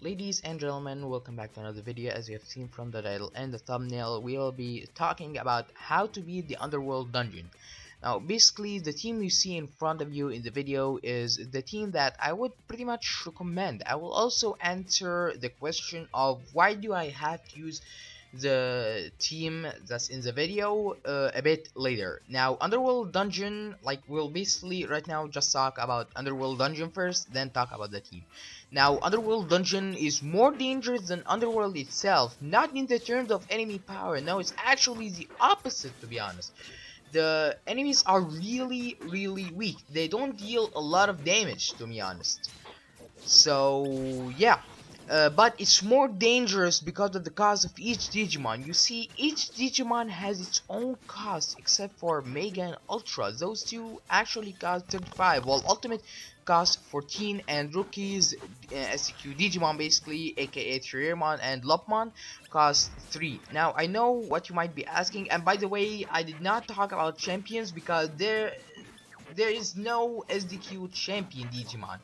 Ladies and gentlemen, welcome back to another video. As you have seen from the title and the thumbnail, we will be talking about how to beat the underworld dungeon. Now, basically, the team you see in front of you in the video is the team that I would pretty much recommend. I will also answer the question of why do I have to use the team that's in the video a bit later. Now, Underworld Dungeon, like, we'll basically right now just talk about Underworld Dungeon first, then talk about the team. Now, Underworld Dungeon is more dangerous than Underworld itself, not in the terms of enemy power. No, it's actually the opposite, to be honest. The enemies are really weak. They don't deal a lot of damage, to be honest. So yeah, but it's more dangerous because of the cost of each Digimon. You see, each Digimon has its own cost except for Mega and Ultra. Those two actually cost 35, while Ultimate cost 14, and Rookies, SQ Digimon basically, aka Triermon and Lopmon, cost 3. Now, I know what you might be asking, and by the way, I did not talk about champions because there is no SDQ champion Digimon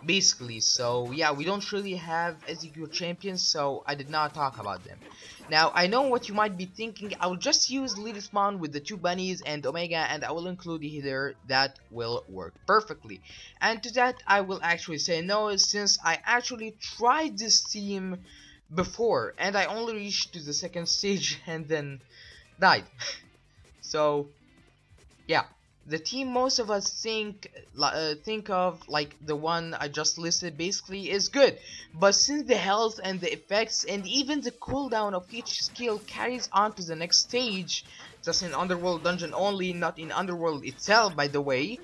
basically. So yeah, we don't really have SDQ champions, so I did not talk about them. Now, I know what you might be thinking. I will just use Lidismon with the two bunnies and Omega, and I will include the healer. That will work perfectly. And to that I will actually say no, since I actually tried this team before and I only reached to the second stage and then died. So yeah, the team most of us think of, like the one I just listed, basically is good, but since the health and the effects and even the cooldown of each skill carries on to the next stage, just in Underworld Dungeon only, not in Underworld itself by the way,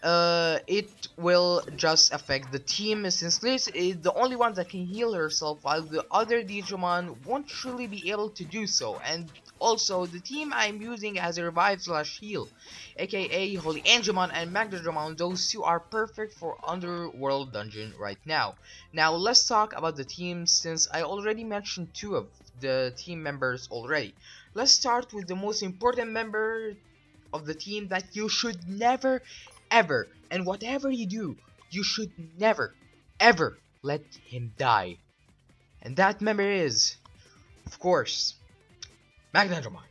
it will just affect the team, since Liz is the only one that can heal herself while the other Digimon won't truly be able to do so. And also, the team I'm using as a revive slash heal, aka Holy Angemon and Magdadramon, those two are perfect for Underworld Dungeon right now. Now let's talk about the team, since I already mentioned two of the team members already. Let's start with the most important member of the team that you should never ever, and whatever you do, you should never ever let him die. And that member is, of course, Magnadramon.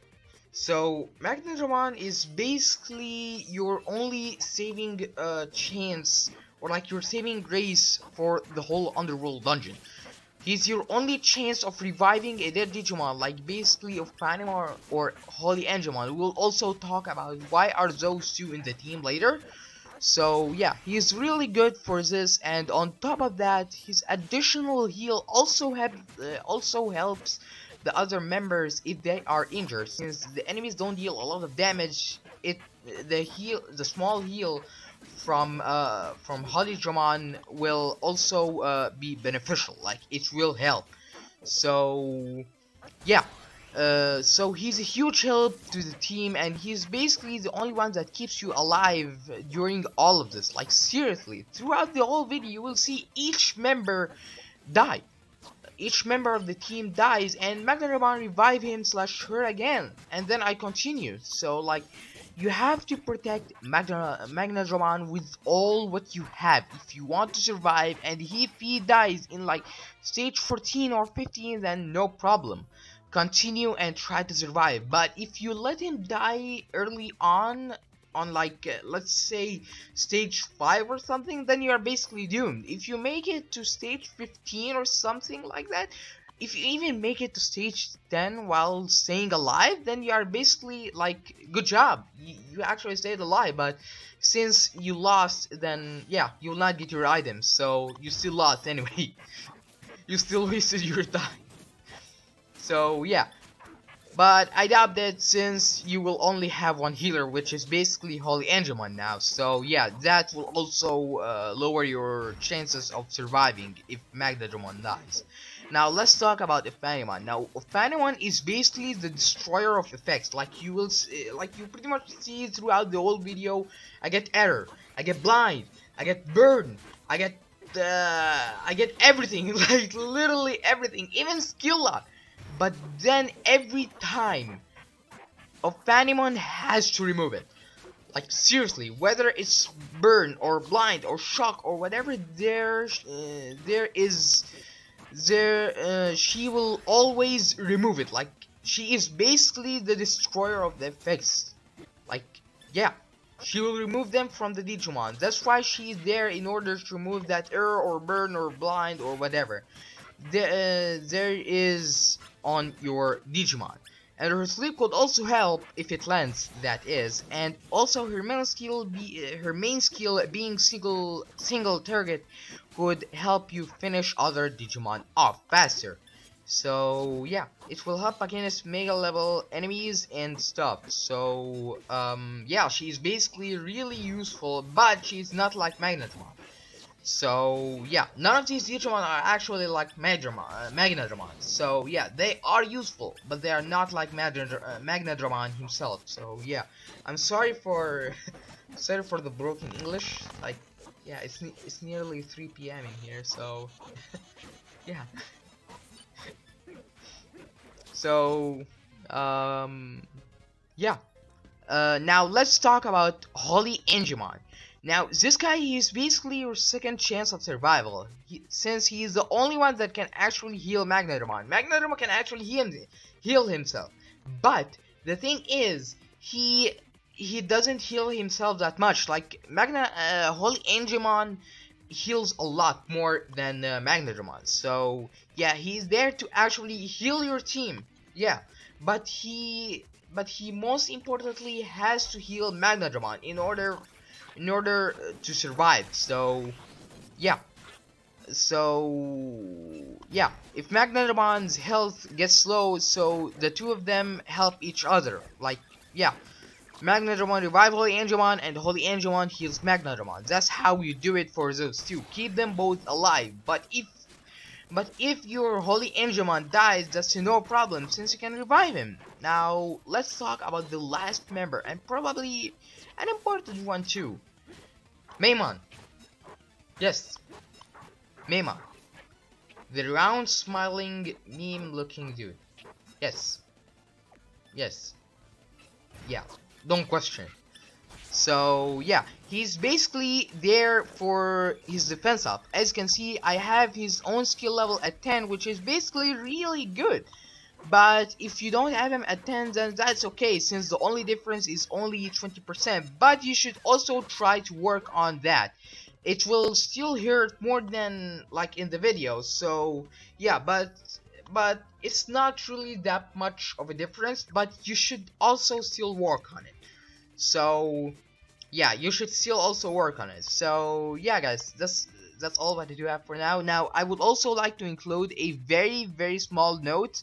So Magnadramon is basically your only saving chance, or like your saving grace for the whole Underworld dungeon. He's your only chance of reviving a dead Digimon, like basically of Panama or Holy Angemon. We'll also talk about why are those two in the team later. So yeah, he's really good for this, and on top of that, his additional heal also helps the other members if they are injured. Since the enemies don't deal a lot of damage, the small heal from Holy Dramon will also be beneficial. Like, it will help. So yeah, so he's a huge help to the team, and he's basically the only one that keeps you alive during all of this. Like, seriously, throughout the whole video you will see each member die. Each member of the team dies and Magnaramon revive him slash her again, and then I continue. So like, you have to protect Magnadramon with all what you have if you want to survive, and if he dies in like stage 14 or 15, then no problem, continue and try to survive. But if you let him die early on like let's say stage 5 or something, then you are basically doomed. If you make it to stage 15 or something like that, if you even make it to stage 10 while staying alive, then you are basically like, good job, you actually stayed alive. But since you lost, then yeah, you will not get your items, so you still lost anyway. You still wasted your time. So yeah, but I doubt that, since you will only have one healer, which is basically Holy Angemon now. So yeah, that will also lower your chances of surviving if Magdadramon dies. Now let's talk about Ophanimon. Now Ophanimon is basically the destroyer of effects. Like like you pretty much see throughout the whole video. I get error, I get blind, I get burn, I get everything, like literally everything, even skill lock. But then every time, Ophanimon has to remove it. Like, seriously, whether it's burn or blind or shock or whatever there is she will always remove it. Like, she is basically the destroyer of the effects. Like, yeah, she will remove them from the Digimon. That's why she's there, in order to remove that error or burn or blind or whatever there is on your Digimon. And her sleep could also help if it lands, that is, and also her main skill being single target could help you finish other Digimon off faster. So yeah, it will help against mega level enemies and stuff. So yeah, she's basically really useful, but she's not like Magnetron. So yeah, none of these Digimon are actually like Magnadramon. So yeah, they are useful, but they are not like Magnadramon himself. So yeah, I'm sorry for sorry for the broken English. Like, yeah, it's nearly 3 p.m. in here. So yeah, so yeah. Now let's talk about Holy Angemon. Now this guy is basically your second chance of survival, since he is the only one that can actually heal Magnetron. Magnetron can actually heal himself, but the thing is, he doesn't heal himself that much. Like Holy Angemon heals a lot more than Magnetron. So yeah, he's there to actually heal your team. Yeah, but he most importantly has to heal Magnadramon in order to survive. So yeah, if Magnadamon's health gets low, so the two of them help each other. Like, yeah, Magnadramon revive Holy Angemon, and Holy Angemon heals Magnadramon. That's how you do it for those two. Keep them both alive. But if your Holy Angemon dies, that's no problem, since you can revive him. Now, let's talk about the last member, and probably an important one too. Maimon. Yes, Maimon. The round, smiling, meme-looking dude. Yes. Yes. Yeah. Don't question. So yeah, he's basically there for his defense up. As you can see, I have his own skill level at 10, which is basically really good. But if you don't have him at 10, then that's okay, since the only difference is only 20%. But you should also try to work on that. It will still hurt more than like in the video. So yeah, but it's not really that much of a difference. But you should also still work on it. So yeah, you should still also work on it. So yeah, guys, that's all that I do have for now. Now, I would also like to include a very small note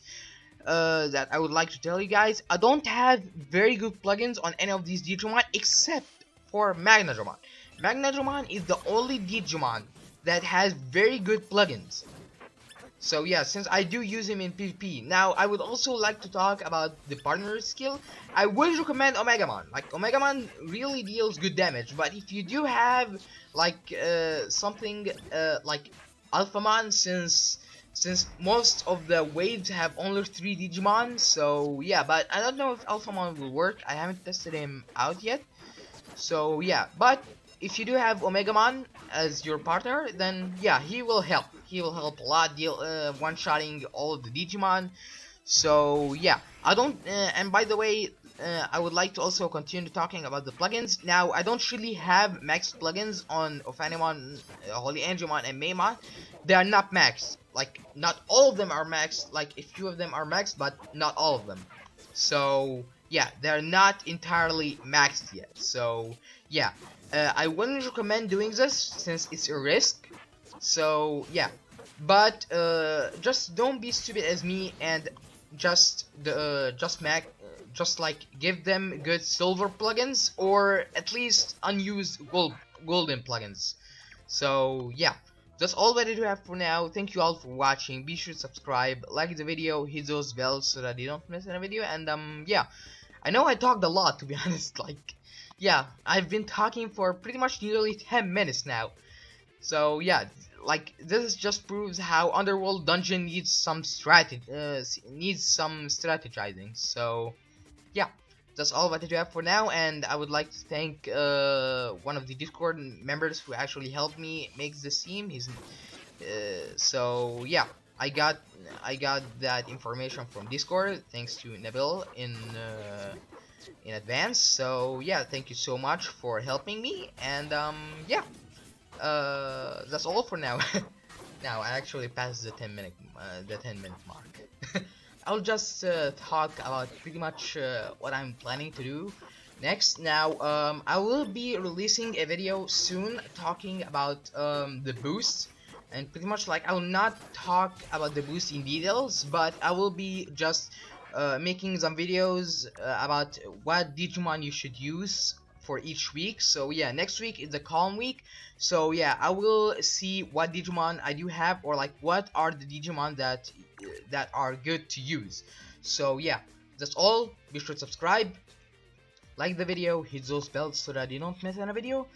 that I would like to tell you guys. I don't have very good plugins on any of these Digimon except for Magnadramon. Magnadramon is the only Digimon that has very good plugins. So yeah, since I do use him in PvP. Now, I would also like to talk about the partner skill. I would recommend Omegamon. Like, Omegamon really deals good damage, but if you do have like something like Alphamon, since most of the waves have only 3 Digimon, so yeah, but I don't know if Alphamon will work. I haven't tested him out yet. So yeah, but if you do have Omegamon as your partner, then yeah, he will help. He will help a lot, one-shotting all of the Digimon. So yeah, I don't. And by the way, I would like to also continue talking about the plugins. Now, I don't really have max plugins on Ophanimon, Holy Angemon, and Maimon. They are not maxed. Like, not all of them are maxed. Like, a few of them are maxed, but not all of them. So yeah, they're not entirely maxed yet. So yeah, I wouldn't recommend doing this since it's a risk. So yeah, but just don't be stupid as me and just like give them good silver plugins, or at least unused golden plugins. So yeah, that's all that I do have for now. Thank you all for watching. Be sure to subscribe, like the video, hit those bells so that you don't miss any video. And yeah, I know I talked a lot, to be honest. Like, yeah, I've been talking for pretty much nearly 10 minutes now. So yeah, like, this just proves how Underworld Dungeon needs some strategizing. So yeah, that's all that I do have for now, and I would like to thank one of the Discord members who actually helped me make this theme. So yeah, I got I got that information from Discord thanks to Nabil in advance. So yeah, thank you so much for helping me. And yeah, that's all for now. Now I actually passed the 10-minute mark. I'll just talk about pretty much what I'm planning to do next. Now, I will be releasing a video soon talking about the boost, and pretty much like I will not talk about the boost in details, but I will be just making some videos about what Digimon you should use for each week. So yeah, next week is the calm week. So yeah, I will see what Digimon I do have, or like what are the Digimon that are good to use. So yeah, that's all. Be sure to subscribe, like the video, hit those bells so that you don't miss any video.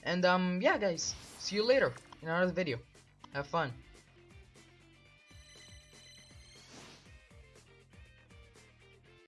And yeah guys, see you later in another video. Have fun.